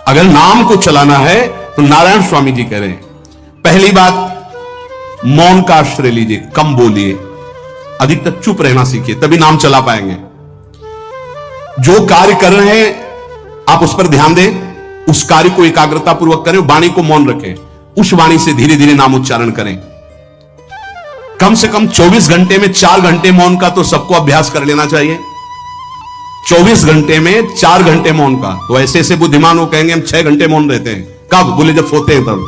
अगर नाम को चलाना है तो नारायण स्वामी जी कह रहे हैं, पहली बात मौन का आश्रय लीजिए, कम बोलिए, अधिकतर चुप रहना सीखिए, तभी नाम चला पाएंगे। जो कार्य कर रहे हैं आप उस पर ध्यान दें, उस कार्य को एकाग्रता पूर्वक करें, वाणी को मौन रखें, उस वाणी से धीरे धीरे नाम उच्चारण करें। कम से कम 24 घंटे में 4 घंटे मौन का तो सबको अभ्यास कर लेना चाहिए। 24 घंटे में 4 घंटे मौन का। तो ऐसे ऐसे बुद्धिमान हो कहेंगे हम 6 घंटे मौन रहते हैं। कब? बोले जब सोते हैं तब।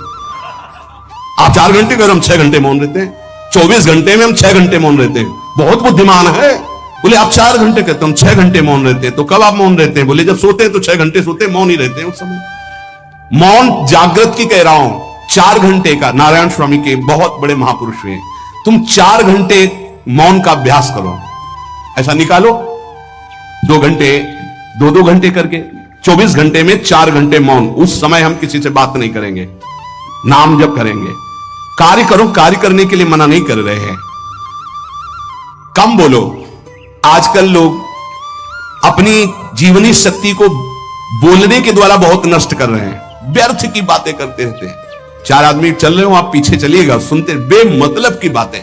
आप 4 घंटे कर, हम 6 घंटे मौन रहते हैं। 24 घंटे में हम 6 घंटे मौन रहते हैं। बहुत बुद्धिमान है। बोले आप 4 घंटे कहते, हम 6 घंटे मौन रहते हैं। तो कब आप मौन रहते हैं? बोले जब सोते हैं तो 6 घंटे सोते हैं, मौन ही रहते हैं उस समय। मौन जागृत की कह रहा हूं, 4 घंटे का। नारायण स्वामी के बहुत बड़े महापुरुष हैं। तुम 4 घंटे मौन का अभ्यास करो, ऐसा निकालो 2 घंटे, 2-2 घंटे करके 24 घंटे में 4 घंटे मौन। उस समय हम किसी से बात नहीं करेंगे, नाम जप करेंगे। कार्य करो, कार्य करने के लिए मना नहीं कर रहे हैं। कम बोलो। आजकल लोग अपनी जीवनी शक्ति को बोलने के द्वारा बहुत नष्ट कर रहे हैं, व्यर्थ की बातें करते रहते हैं। 4 आदमी चल रहे हो, आप पीछे चलिएगा, सुनते, बेमतलब की बातें।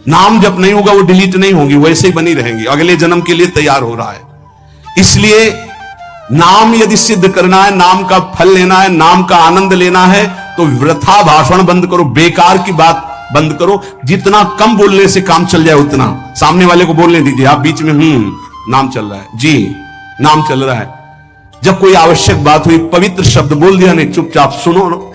नाम जब नहीं होगा वो डिलीट नहीं होंगी, वैसे ही बनी रहेंगी, अगले जन्म के लिए तैयार हो रहा है। इसलिए नाम यदि सिद्ध करना है, नाम का फल लेना है, नाम का आनंद लेना है, तो वृथा भाषण बंद करो, बेकार की बात बंद करो। जितना कम बोलने से काम चल जाए उतना। सामने वाले को बोलने दीजिए, आप बीच में नाम चल रहा है, जी नाम चल रहा है। जब कोई आवश्यक बात हुई, पवित्र शब्द बोल दिया, नहीं चुपचाप सुनो।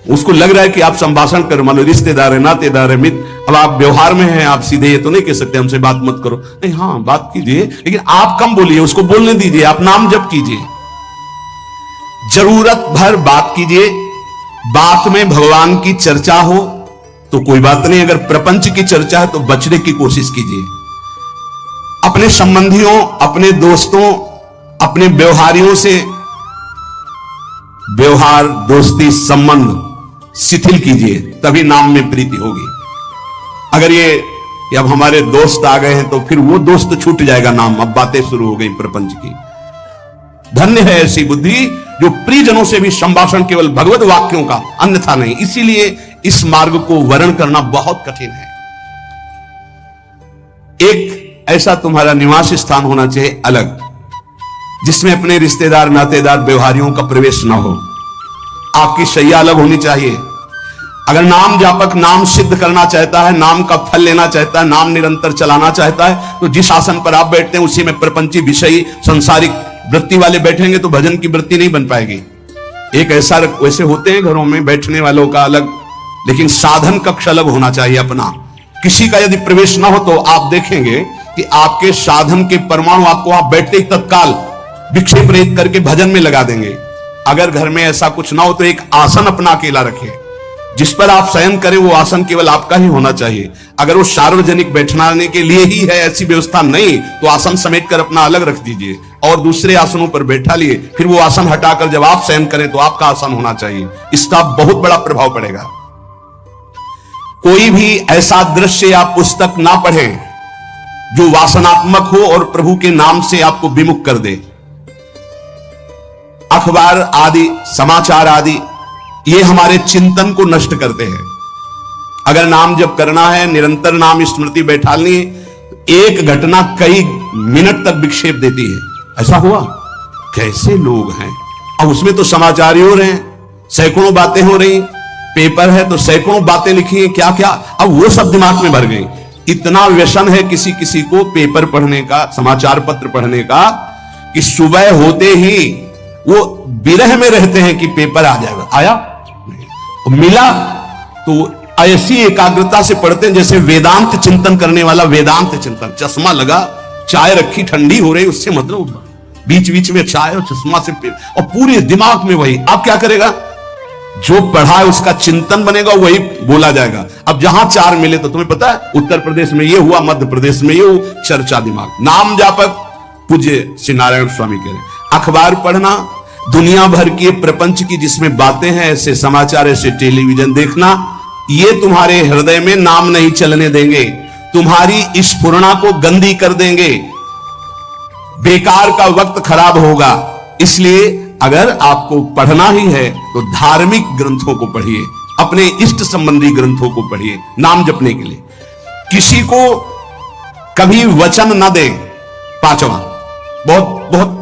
उसको लग रहा है कि आप संभाषण कर, मान लो रिश्तेदार है, नातेदार है, मित्र, अब आप व्यवहार में हैं, आप सीधे ये तो नहीं कह सकते हमसे बात मत करो, नहीं, हाँ बात कीजिए, लेकिन आप कम बोलिए, उसको बोलने दीजिए, आप नाम जप कीजिए, जरूरत भर बात कीजिए। बात में भगवान की चर्चा हो तो कोई बात नहीं, अगर प्रपंच की चर्चा है तो बचने की कोशिश कीजिए। अपने संबंधियों, अपने दोस्तों, अपने व्यवहारियों से व्यवहार, दोस्ती, संबंध शिथिल कीजिए, तभी नाम में प्रीति होगी। अगर ये अब हमारे दोस्त आ गए हैं तो फिर वो दोस्त छूट जाएगा नाम, अब बातें शुरू हो गई प्रपंच की। धन्य है ऐसी बुद्धि जो प्रियजनों से भी संभाषण केवल भगवत वाक्यों का, अन्यथा नहीं। इसीलिए इस मार्ग को वर्ण करना बहुत कठिन है। एक ऐसा तुम्हारा निवास स्थान होना चाहिए अलग, जिसमें अपने रिश्तेदार, नातेदार, व्यवहारियों का प्रवेश ना हो। आपकी शैया अलग होनी चाहिए। अगर नाम जापक नाम सिद्ध करना चाहता है, नाम का फल लेना चाहता है, नाम निरंतर चलाना चाहता है, तो जिस आसन पर आप बैठते हैं उसी में प्रपंची, विषयी, सांसारिक वृत्ति वाले बैठेंगे तो भजन की वृत्ति नहीं बन पाएगी। एक ऐसा, वैसे होते हैं घरों में बैठने वालों का अलग, लेकिन साधन कक्ष अलग होना चाहिए अपना। किसी का यदि प्रवेश ना हो तो आप देखेंगे कि आपके साधन के परमाणु आपको वहां बैठते ही तत्काल विक्षेप रहित करके भजन में लगा देंगे। अगर घर में ऐसा कुछ ना हो तो एक आसन अपना अकेला रखें, जिस पर आप शयन करें, वो आसन केवल आपका ही होना चाहिए। अगर वो सार्वजनिक बैठने के लिए ही है, ऐसी व्यवस्था नहीं, तो आसन समेट कर अपना अलग रख दीजिए और दूसरे आसनों पर बैठा लिए। फिर वो आसन हटाकर जब आप शयन करें तो आपका आसन होना चाहिए। इसका बहुत बड़ा प्रभाव पड़ेगा। कोई भी ऐसा दृश्य या पुस्तक ना पढ़ें जो वासनात्मक हो और प्रभु के नाम से आपको विमुख कर दे। अखबार आदि, समाचार आदि, ये हमारे चिंतन को नष्ट करते हैं। अगर नाम जब करना है, निरंतर नाम स्मृति बैठानी, एक घटना कई मिनट तक विक्षेप देती है। ऐसा हुआ, कैसे लोग हैं। अब उसमें तो समाचार ही हो रहे हैं, सैकड़ों बातें हो रही, पेपर है तो सैकड़ों बातें लिखी हैं, क्या क्या, अब वो सब दिमाग में भर गई। इतना व्यसन है किसी किसी को पेपर पढ़ने का, समाचार पत्र पढ़ने का, कि सुबह होते ही वो विरह में रहते हैं कि पेपर आ जाएगा। आया, मिला, तो ऐसी एकाग्रता से पढ़ते हैं जैसे वेदांत चिंतन करने वाला वेदांत चिंतन। चश्मा लगा, चाय रखी, ठंडी हो रही, उससे मतलब बीच बीच में चाय और चश्मा से और पूरे दिमाग में वही। अब क्या करेगा, जो पढ़ा है उसका चिंतन बनेगा, वही बोला जाएगा। अब जहां 4 मिले तो तुम्हें पता है उत्तर प्रदेश में ये हुआ, मध्य प्रदेश में ये हुआ, चर्चा दिमाग। नाम जापक पूज्य श्री नारायण स्वामी कह रहे। अखबार पढ़ना, दुनिया भर की प्रपंच की जिसमें बातें हैं, ऐसे समाचार, ऐसे टेलीविजन देखना, ये तुम्हारे हृदय में नाम नहीं चलने देंगे, तुम्हारी स्फुरणा को गंदी कर देंगे, बेकार का वक्त खराब होगा। इसलिए अगर आपको पढ़ना ही है तो धार्मिक ग्रंथों को पढ़िए, अपने इष्ट संबंधी ग्रंथों को पढ़िए नाम जपने के लिए। किसी को कभी वचन न दे। पांचवा, बहुत बहुत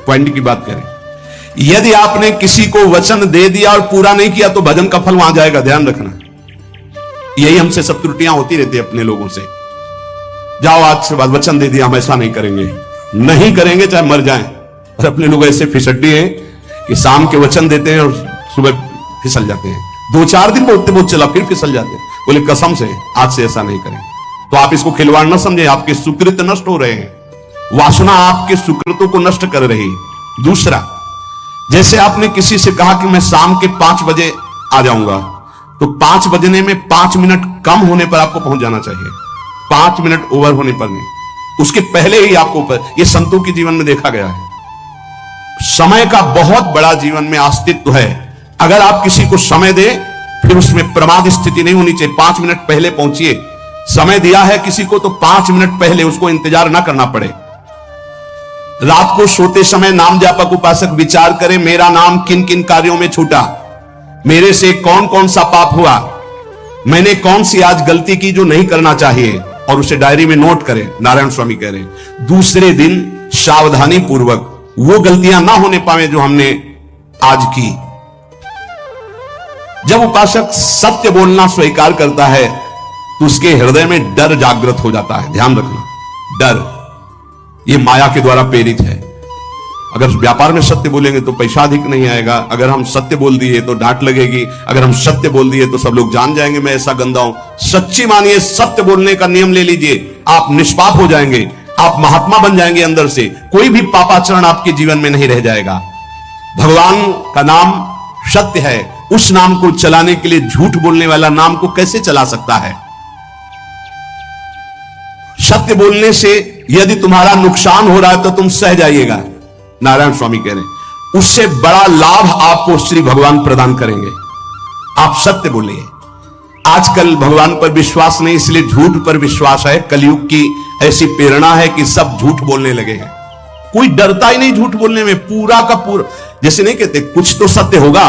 पॉइंट की बात करें, यदि आपने किसी को वचन दे दिया और पूरा नहीं किया तो भजन का फल वहां जाएगा, ध्यान रखना। यही हमसे सब त्रुटियां होती रहती है अपने लोगों से। जाओ आज से बाद वचन दे दिया, हम ऐसा नहीं करेंगे, नहीं करेंगे चाहे मर जाएं। और अपने लोग ऐसे फिसड्डी हैं कि शाम के वचन देते हैं और सुबह फिसल जाते हैं। 2-4 दिन बोलते बहुत चला, फिर फिसल जाते हैं। बोले कसम से आज से ऐसा नहीं करें। तो आप इसको खिलवाड़ न समझे, आपके सुकृत नष्ट हो रहे हैं, वासना आपके सुकृतों को नष्ट कर रही। दूसरा, जैसे आपने किसी से कहा कि मैं शाम के 5 बजे आ जाऊंगा, तो 5 बजने में 5 मिनट कम होने पर आपको पहुंच जाना चाहिए, 5 मिनट ओवर होने पर नहीं, उसके पहले ही आपको ऊपर। यह संतों के जीवन में देखा गया है। समय का बहुत बड़ा जीवन में अस्तित्व है। अगर आप किसी को समय दें, फिर उसमें प्रमाद स्थिति नहीं होनी चाहिए। 5 मिनट पहले पहुंचिए। समय दिया है किसी को तो 5 मिनट पहले उसको इंतजार ना करना पड़े। रात को सोते समय नाम जापक उपासक विचार करें, मेरा नाम किन किन कार्यों में छूटा, मेरे से कौन कौन सा पाप हुआ, मैंने कौन सी आज गलती की जो नहीं करना चाहिए, और उसे डायरी में नोट करें। नारायण स्वामी कह रहे हैं दूसरे दिन सावधानी पूर्वक वो गलतियां ना होने पाए जो हमने आज की। जब उपासक सत्य बोलना स्वीकार करता है तो उसके हृदय में डर जागृत हो जाता है। ध्यान रखना, डर ये माया के द्वारा प्रेरित है। अगर व्यापार में सत्य बोलेंगे तो पैसा अधिक नहीं आएगा। अगर हम सत्य बोल दिए तो डांट लगेगी। अगर हम सत्य बोल दिए तो सब लोग जान जाएंगे मैं ऐसा गंदा हूं। सच्ची मानिए, सत्य बोलने का नियम ले लीजिए, आप निष्पाप हो जाएंगे, आप महात्मा बन जाएंगे। अंदर से कोई भी पापाचरण आपके जीवन में नहीं रह जाएगा। भगवान का नाम सत्य है, उस नाम को चलाने के लिए झूठ बोलने वाला नाम को कैसे चला सकता है? सत्य बोलने से यदि तुम्हारा नुकसान हो रहा है तो तुम सह जाइएगा। नारायण स्वामी कह रहे हैं उससे बड़ा लाभ आपको श्री भगवान प्रदान करेंगे। आप सत्य बोलिए। आजकल भगवान पर विश्वास नहीं, इसलिए झूठ पर विश्वास है। कलयुग की ऐसी प्रेरणा है कि सब झूठ बोलने लगे हैं। कोई डरता ही नहीं झूठ बोलने में, पूरा का पूरा। जैसे नहीं कहते कुछ तो सत्य होगा,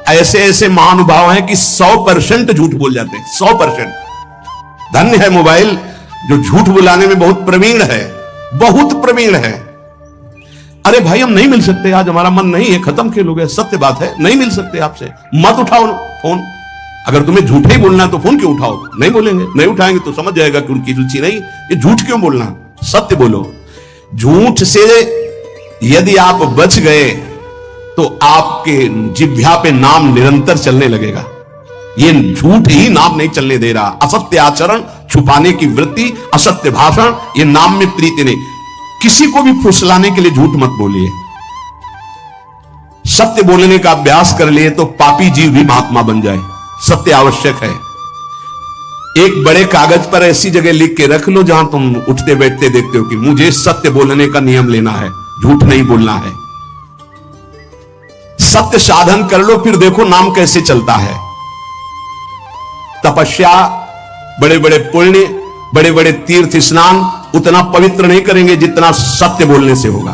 ऐसे ऐसे महानुभाव हैं कि 100% झूठ बोल जाते हैं। 100%। धन्य है मोबाइल जो झूठ बुलाने में बहुत प्रवीण है, बहुत प्रवीण है। अरे भाई हम नहीं मिल सकते, आज हमारा मन नहीं है, खत्म खेल हो गया, सत्य बात है, नहीं मिल सकते आपसे, मत उठाओ फोन। अगर तुम्हें झूठ ही बोलना है तो फोन क्यों उठाओ? नहीं बोलेंगे, नहीं उठाएंगे तो समझ जाएगा कि उनकी रुचि नहीं। ये झूठ क्यों बोलना, सत्य बोलो। झूठ से यदि आप बच गए तो आपके जिह्वा पे नाम निरंतर चलने लगेगा। ये झूठ ही नाम नहीं चलने दे रहा। असत्य आचरण, छुपाने की वृत्ति, असत्य भाषण, ये नाम में प्रीति नहीं। किसी को भी फुसलाने के लिए झूठ मत बोलिए। सत्य बोलने का अभ्यास कर लिए तो पापी जीव भी महात्मा बन जाए। सत्य आवश्यक है। एक बड़े कागज पर ऐसी जगह लिख के रख लो जहां तुम उठते बैठते देखते हो कि मुझे सत्य बोलने का नियम लेना है, झूठ नहीं बोलना है। सत्य साधन कर लो, फिर देखो नाम कैसे चलता है। तपस्या, बड़े बड़े पुण्य, बड़े बड़े तीर्थ स्नान उतना पवित्र नहीं करेंगे जितना सत्य बोलने से होगा।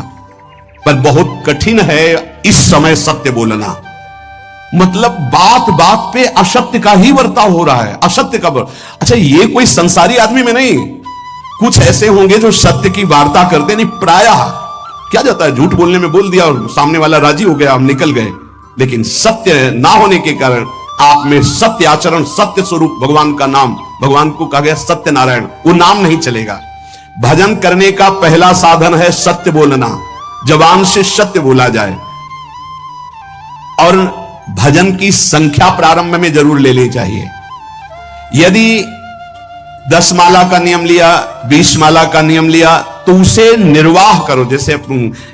पर बहुत कठिन है इस समय सत्य बोलना। मतलब बात बात पे असत्य का ही वर्ताव हो रहा है, असत्य का। अच्छा, ये कोई संसारी आदमी में नहीं, कुछ ऐसे होंगे जो सत्य की वार्ता करते नहीं। प्रायः क्या जाता है, झूठ बोलने में बोल दिया और सामने वाला राजी हो गया, हम निकल गए। लेकिन सत्य ना होने के कारण आप में सत्य आचरण, सत्य स्वरूप भगवान का नाम, भगवान को कहा गया सत्य नारायण, वो नाम नहीं चलेगा। भजन करने का पहला साधन है सत्य बोलना। जबान से सत्य बोला जाए। और भजन की संख्या प्रारंभ में जरूर ले ली चाहिए। यदि 10 माला का नियम लिया, 20 माला का नियम लिया, तो उसे निर्वाह करो। जैसे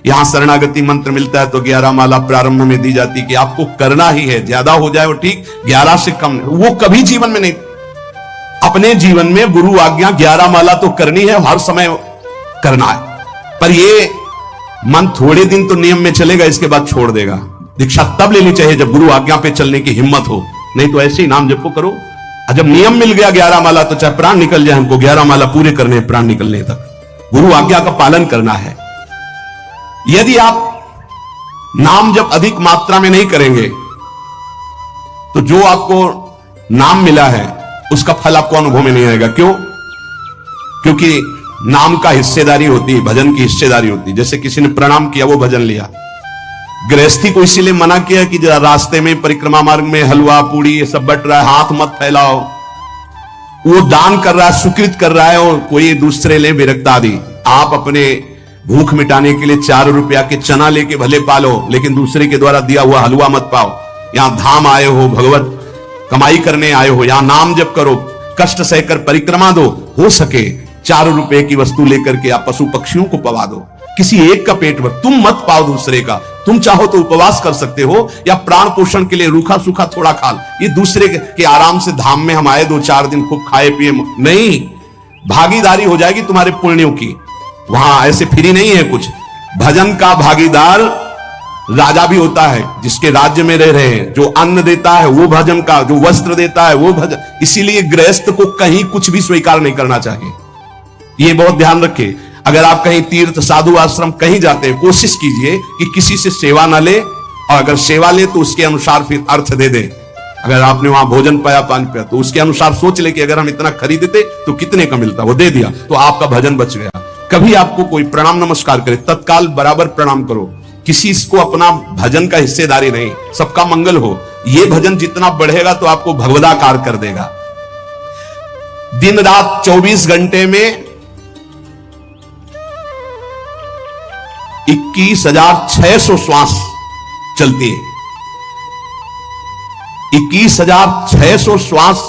यहां शरणागति मंत्र मिलता है तो 11 माला प्रारंभ में दी जाती कि आपको करना ही है, ज्यादा हो जाए वो ठीक, 11 से कम वो कभी जीवन में नहीं। अपने जीवन में गुरु आज्ञा 11 माला तो करनी है, हर समय करना है। पर ये मन थोड़े दिन तो नियम में चलेगा, इसके बाद छोड़ देगा। दीक्षा तब लेनी चाहिए जब गुरु आज्ञा पे चलने की हिम्मत हो, नहीं तो ऐसे ही नाम जपो करो। और जब नियम मिल गया 11 माला तो चाहे प्राण निकल जाए, हमको 11 माला पूरे करने, प्राण निकलने तक गुरु आज्ञा का पालन करना है। यदि आप नाम जब अधिक मात्रा में नहीं करेंगे तो जो आपको नाम मिला है उसका फल आपको अनुभव में नहीं आएगा। क्यों? क्योंकि नाम का हिस्सेदारी होती है, भजन की हिस्सेदारी होती है। जैसे किसी ने प्रणाम किया, वो भजन लिया। गृहस्थी को इसीलिए मना किया कि जरा रास्ते में परिक्रमा मार्ग में हलवा पूड़ी ये सब बट रहा है, हाथ मत फैलाओ। वो दान कर रहा है, सुकृत कर रहा है, और कोई दूसरे ले विरक्त आदि। आप अपने भूख मिटाने के लिए 4 रुपया के चना लेके भले पालो, लेकिन दूसरे के द्वारा दिया हुआ हलवा मत पाओ। यहां धाम आए हो, भगवत कमाई करने आए हो, यहां नाम जप करो, कष्ट सहकर परिक्रमा दो। हो सके 4 रुपए की वस्तु लेकर के आप पशु पक्षियों को पवा दो, किसी एक का पेट भर। तुम मत पाओ दूसरे का। तुम चाहो तो उपवास कर सकते हो, या प्राण पोषण के लिए रूखा सूखा थोड़ा खा लो। ये दूसरे के आराम से धाम में हम आए 2-4 दिन खूब खाए पिए नहीं, भागीदारी हो जाएगी तुम्हारे पुण्यों की। वहां ऐसे फ्री नहीं है कुछ। भजन का भागीदार राजा भी होता है, जिसके राज्य में रह रहे हैं। जो अन्न देता है वो भजन का, जो वस्त्र देता है वो भजन। इसीलिए गृहस्थ को कहीं कुछ भी स्वीकार नहीं करना चाहिए, ये बहुत ध्यान रखिए। अगर आप कहीं तीर्थ साधु आश्रम कहीं जाते हैं, कोशिश कीजिए कि किसी से सेवा ना ले, और अगर सेवा ले तो उसके अनुसार फिर अर्थ दे दे। अगर आपने वहां भोजन पाया, पानी पाया, तो उसके अनुसार सोच ले कि अगर हम इतना खरीदते तो कितने का मिलता, वो दे दिया तो आपका भजन बच गया। कभी आपको कोई प्रणाम नमस्कार करे, तत्काल बराबर प्रणाम करो। किसी को अपना भजन का हिस्सेदारी नहीं, सबका मंगल हो। ये भजन जितना बढ़ेगा तो आपको भगवदाकार कर देगा। दिन रात 24 घंटे में 21,600 श्वास चलती है। 21,600 श्वास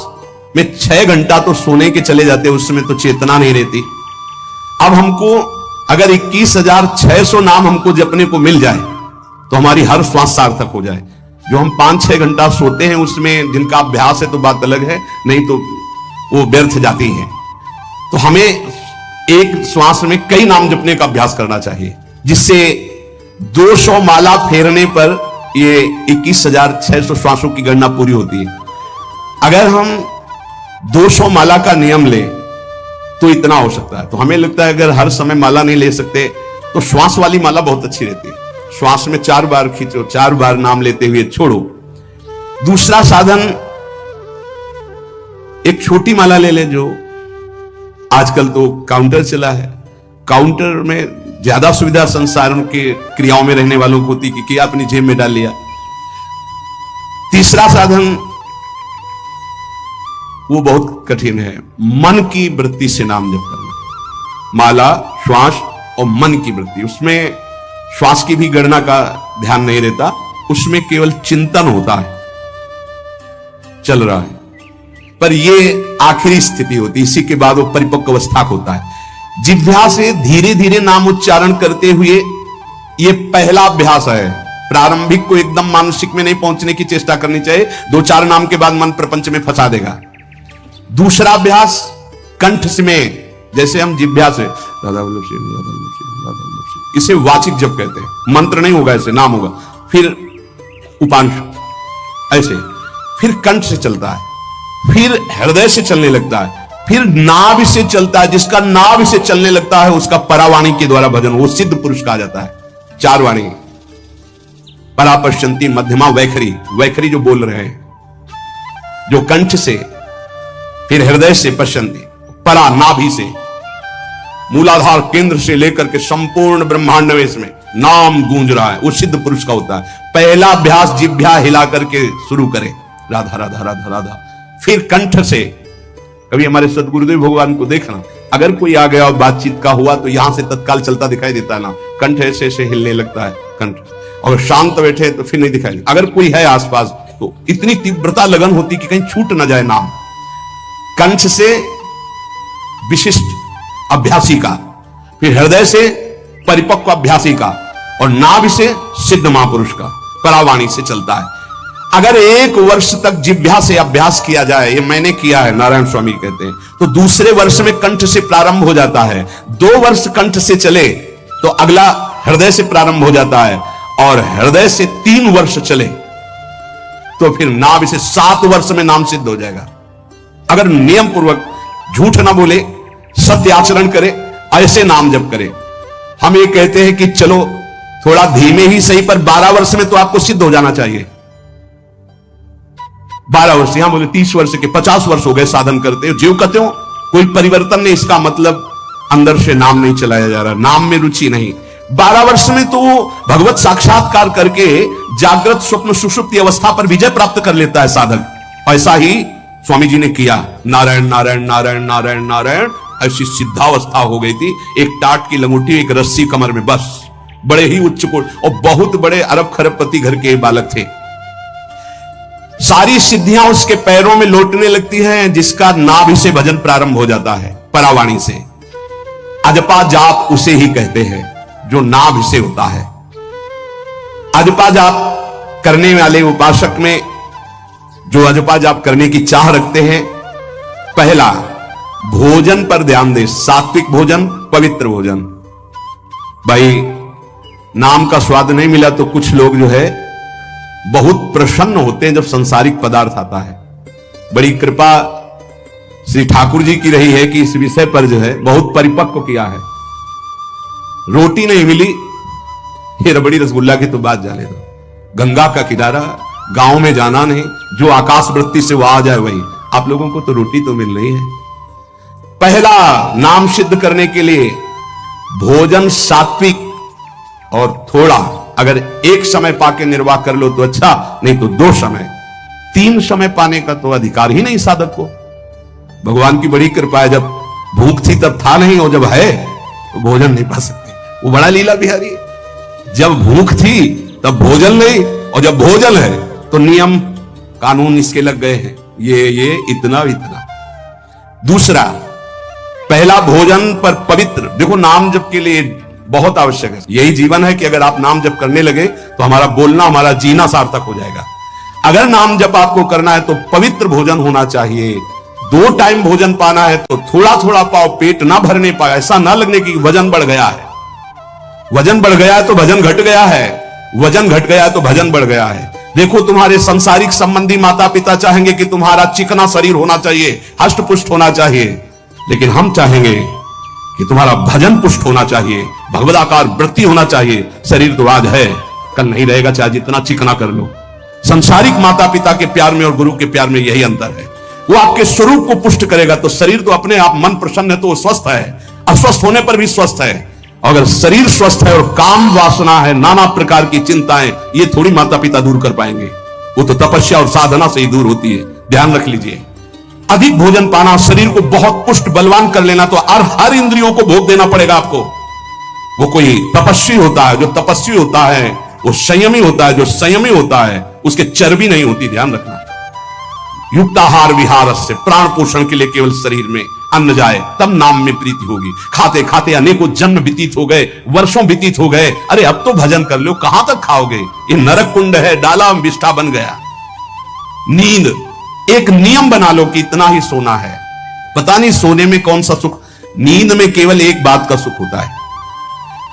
में 6 घंटा तो सोने के चले जाते, उसमें तो चेतना नहीं रहती। अब हमको अगर 21,600 नाम हमको जपने को मिल जाए तो हमारी हर श्वास सार्थक हो जाए। जो हम 5-6 घंटा सोते हैं उसमें जिनका अभ्यास है तो बात अलग है, नहीं तो वो व्यर्थ जाती है। तो हमें एक श्वास में कई नाम जपने का अभ्यास करना चाहिए, जिससे 200 माला फेरने पर ये 21,600 श्वासों की गणना पूरी होती है। अगर हम 200 माला का नियम लें तो इतना हो सकता है। तो हमें लगता है अगर हर समय माला नहीं ले सकते तो श्वास वाली माला बहुत अच्छी रहती है। श्वास में 4 बार खींचो, 4 बार नाम लेते हुए छोड़ो। दूसरा साधन, एक छोटी माला ले ले, जो आजकल तो काउंटर चला है। काउंटर में ज्यादा सुविधा संसारण के क्रियाओं में रहने वालों को होती कि अपनी जेब में डाल लिया। तीसरा साधन वो बहुत कठिन है, मन की वृत्ति से नाम जप करना। माला, श्वास और मन की वृत्ति, उसमें श्वास की भी गणना का ध्यान नहीं रहता, उसमें केवल चिंतन होता है, चल रहा है। पर ये आखिरी स्थिति होती है, इसी के बाद वो परिपक्व अवस्था होता है। जिह्वा से धीरे धीरे नाम उच्चारण करते हुए, ये पहला अभ्यास है। प्रारंभिक को एकदम मानसिक में नहीं पहुंचने की चेष्टा करनी चाहिए, 2-4 नाम के बाद मन प्रपंच में फंसा देगा। दूसरा अभ्यास कंठ से में, जैसे हम जिह्वा से राधा वल्लभ श्री राधा वल्लभ श्री राधा वल्लभ श्री, इसे वाचिक जप कहते हैं। मंत्र नहीं होगा, ऐसे नाम होगा। फिर उपांश ऐसे, फिर कंठ से चलता है, फिर हृदय से चलने लगता है, फिर नाभि से चलता है। जिसका नाभि से चलने लगता है उसका परावाणी के द्वारा भजन, वो सिद्ध पुरुष कहा जाता है। 4 वाणी, परा, पश्चंती, मध्यमा, वैखरी। वैखरी जो बोल रहे हैं, जो कंठ से, फिर हृदय से पश्चंती, परा नाभि से, मूलाधार केंद्र से लेकर के संपूर्ण ब्रह्मांड में इसमें नाम गूंज रहा है, वो सिद्ध पुरुष का होता है। पहला अभ्यास जिह्वा हिला करके शुरू करें, राधा राधा राधा राधा। फिर कंठ से, कभी हमारे सदगुरुदेव भगवान को देखना, अगर कोई आ गया और बातचीत का हुआ तो यहां से तत्काल चलता दिखाई देता है ना, कंठ ऐसे ऐसे हिलने लगता है कंठ। और शांत बैठे तो फिर नहीं दिखाई। अगर कोई है आसपास तो इतनी तीव्रता लगन होती कि कहीं छूट ना जाए नाम। कंठ से विशिष्ट अभ्यासी का, फिर हृदय से परिपक्व अभ्यासी का, और नाभि से सिद्ध महापुरुष का, परावाणी से चलता है। अगर 1 वर्ष तक जिह्वा से अभ्यास किया जाए, ये मैंने किया है, नारायण स्वामी कहते हैं, तो दूसरे वर्ष में कंठ से प्रारंभ हो जाता है। 2 वर्ष कंठ से चले तो अगला हृदय से प्रारंभ हो जाता है, और हृदय से 3 वर्ष चले तो फिर नाभि से 7 वर्ष में नाम सिद्ध हो जाएगा। अगर नियम पूर्वक झूठ ना बोले, सत्य आचरण करे, ऐसे नाम जप करे। हम ये कहते हैं कि चलो थोड़ा धीमे ही सही, पर 12 वर्ष में तो आपको सिद्ध हो जाना चाहिए। 12 वर्ष, यहां बोले 30 वर्ष के 50 वर्ष हो गए साधन करते हो, जीव कहते हो कोई परिवर्तन नहीं। इसका मतलब अंदर से नाम नहीं चलाया जा रहा, नाम में रुचि नहीं। 12 वर्ष में तो भगवत साक्षात्कार करके जागृत स्वप्न सुषुप्ति अवस्था पर विजय प्राप्त कर लेता है साधक। ऐसा ही स्वामी जी ने किया। नारायण नारायण नारायण नारायण नारायण, ऐसी सिद्धावस्था हो गई थी। एक टाट की लंगोटी, एक रस्सी कमर में, बस। बड़े ही उच्च कोट और बहुत बड़े अरब खरबपति घर के बालक थे। सारी सिद्धियां उसके पैरों में लौटने लगती हैं, जिसका नाभि से भजन प्रारंभ हो जाता है, परावाणी से। अजपा जाप उसे ही कहते हैं जो नाभि से होता है। अजपा जाप करने वाले उपासक में जो अजपा जाप करने की चाह रखते हैं, पहला भोजन पर ध्यान दे। सात्विक भोजन, पवित्र भोजन। भाई नाम का स्वाद नहीं मिला तो कुछ लोग जो है बहुत प्रसन्न होते हैं जब सांसारिक पदार्थ आता है। बड़ी कृपा श्री ठाकुर जी की रही है कि इस विषय पर जो है बहुत परिपक्व किया है। रोटी नहीं मिली, ये रबड़ी रसगुल्ला की तो बात जाने दो। गंगा का किनारा, गांव में जाना नहीं, जो आकाश वृत्ति से वो आ जाए वही। आप लोगों को तो रोटी तो मिल रही है। पहला नाम सिद्ध करने के लिए भोजन सात्विक और थोड़ा, अगर एक समय पाके निर्वाह कर लो तो अच्छा, नहीं तो 2 समय। 3 समय पाने का तो अधिकार ही नहीं साधक को। भगवान की बड़ी कृपा है, जब भूख थी तब था नहीं, और जब है तो भोजन नहीं पा सकते। वो बड़ा लीला बिहारी। जब भूख थी तब भोजन नहीं, और जब भोजन है तो नियम कानून इसके लग गए हैं, ये इतना इतना। दूसरा, पहला भोजन पर पवित्र। देखो नाम जप के लिए बहुत आवश्यक है, यही जीवन है कि अगर आप नाम जप करने लगे तो हमारा बोलना, हमारा जीना सार्थक हो जाएगा। अगर नाम जप आपको करना है तो पवित्र भोजन होना चाहिए। 2 टाइम भोजन पाना है तो थोड़ा थोड़ा पाओ, पेट ना भरने पाए, ऐसा ना लगने की वजन बढ़ गया है। वजन बढ़ गया है तो भजन घट गया है, वजन घट गया है तो भजन बढ़ गया है। देखो तुम्हारे सांसारिक संबंधी माता पिता चाहेंगे कि तुम्हारा चिकना शरीर होना चाहिए, हष्ट पुष्ट होना चाहिए, लेकिन हम चाहेंगे कि तुम्हारा भजन पुष्ट होना चाहिए, भगवदाकार वृत्ति होना चाहिए। शरीर तो आज है, कल नहीं रहेगा, चाहे जितना चिकना कर लो। सांसारिक माता पिता के प्यार में और गुरु के प्यार में यही अंतर है। वो आपके स्वरूप को पुष्ट करेगा तो शरीर तो अपने आप, मन प्रसन्न है तो वो स्वस्थ है, अस्वस्थ होने पर भी स्वस्थ है। अगर शरीर स्वस्थ है और काम वासना है, नाना प्रकार की चिंताएं, ये थोड़ी माता पिता दूर कर पाएंगे। वो तो तपस्या और साधना से ही दूर होती है, ध्यान रख लीजिए। अधिक भोजन पाना, शरीर को बहुत पुष्ट बलवान कर लेना, तो हर इंद्रियों को भोग देना पड़ेगा आपको। वो कोई तपस्वी होता है, जो तपस्वी होता है वो संयमी होता है, जो संयमी होता है उसके चर्बी नहीं होती, ध्यान रखना। युक्ताहार विहार से, प्राण पोषण के लिए केवल शरीर में अन्न जाए तब नाम में प्रीति होगी। खाते खाते अनेकों जन्म व्यतीत हो गए, वर्षों व्यतीत हो गए, अरे अब तो भजन कर लो, कहां तक खाओगे? ये नरक कुंड है, डाला विष्ठा बन गया। नींद, एक नियम बना लो कि इतना ही सोना है। पता नहीं सोने में कौन सा सुख, नींद में केवल एक बात का सुख होता है,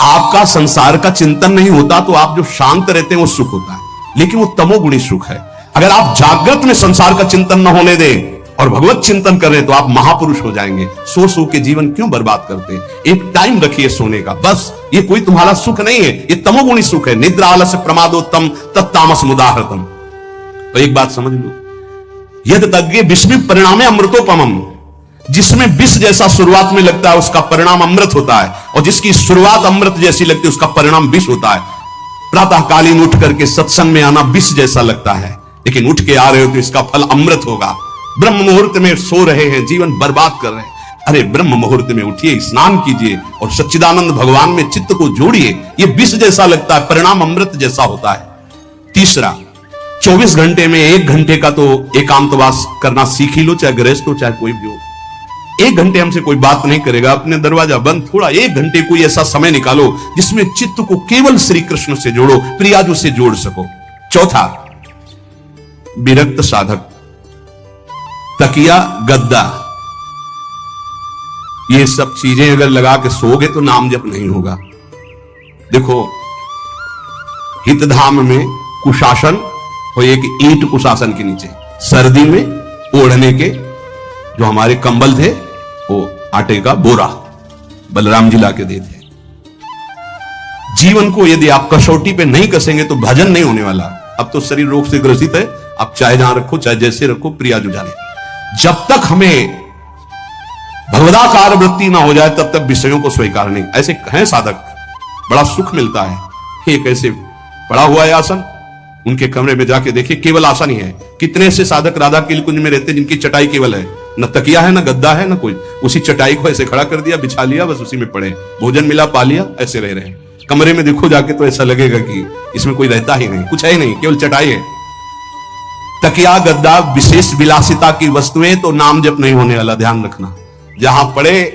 आपका संसार का चिंतन नहीं होता, तो आप जो शांत रहते हैं वो सुख होता है, लेकिन वो तमोगुणी सुख है। अगर आप जागृत में संसार का चिंतन न होने दें और भगवत चिंतन कर रहे तो आप महापुरुष हो जाएंगे। सो सो के जीवन क्यों बर्बाद करते हैं? एक टाइम रखिए सोने का, बस। ये कोई तुम्हारा सुख नहीं है, ये तमोगुणी सुख है। निद्रा आलस्य प्रमादोत्तम तत्तामस मुदाहृतम। तो एक बात समझ लो, यद तज्ञे विस्मि परिणामे अमृतोपमम। जिसमें विष जैसा शुरुआत में लगता है उसका परिणाम अमृत होता है, और जिसकी शुरुआत अमृत जैसी लगती है उसका परिणाम विष होता है। प्रातःकालीन उठ करके सत्संग में आना विष जैसा लगता है, लेकिन उठ के आ रहे हो तो इसका फल अमृत होगा। ब्रह्म मुहूर्त में सो रहे हैं, जीवन बर्बाद कर रहे हैं, अरे ब्रह्म मुहूर्त में उठिए, स्नान कीजिए और सच्चिदानंद भगवान में चित्त को जोड़िए। ये विष जैसा लगता है, परिणाम अमृत जैसा होता है। तीसरा, 24 घंटे में 1 घंटे का तो एकांतवास करना सीख ही लो, चाहे गृहस्थ हो चाहे कोई भी हो। 1 घंटे हमसे कोई बात नहीं करेगा, अपने दरवाजा बंद, थोड़ा 1 घंटे कोई ऐसा समय निकालो जिसमें चित्त को केवल श्री कृष्ण से जोड़ो, प्रियाजू से जोड़ सको। चौथा, विरक्त साधक, तकिया गद्दा, ये सब चीजें अगर लगा के सोगे तो नाम जप नहीं होगा। देखो, हितधाम में कुशासन और एक ईंट कुशासन के नीचे, सर्दी में ओढ़ने के जो हमारे कंबल थे वो आटे का बोरा बलराम जी ला के देते। जीवन को यदि आप कसौटी पे नहीं कसेंगे तो भजन नहीं होने वाला। अब तो शरीर रोग से ग्रसित है, आप चाहे जहां रखो चाहे जैसे रखो, प्रिया जुझाने। जब तक हमें भगवदाकार वृत्ति ना हो जाए तब तक विषयों को स्वीकार नहीं। ऐसे हैं साधक, बड़ा सुख मिलता है। एक ऐसे पड़ा हुआ है आसन, उनके कमरे में जाके देखिए, केवल आसन ही है। कितने से साधक राधा कीलकुंज में रहते जिनकी चटाई केवल है, न तकिया है न गद्दा है न कोई, उसी चटाई को ऐसे खड़ा कर दिया, बिछा लिया, बस उसी में पड़े, भोजन मिला पा लिया, ऐसे रह रहे हैं। कमरे में देखो जाके तो ऐसा लगेगा कि इसमें कोई रहता ही नहीं, कुछ है ही नहीं, केवल चटाई है। तकिया गद्दा विशेष विलासिता की वस्तुएं तो नाम जप नहीं होने वाला, ध्यान रखना। जहां पड़े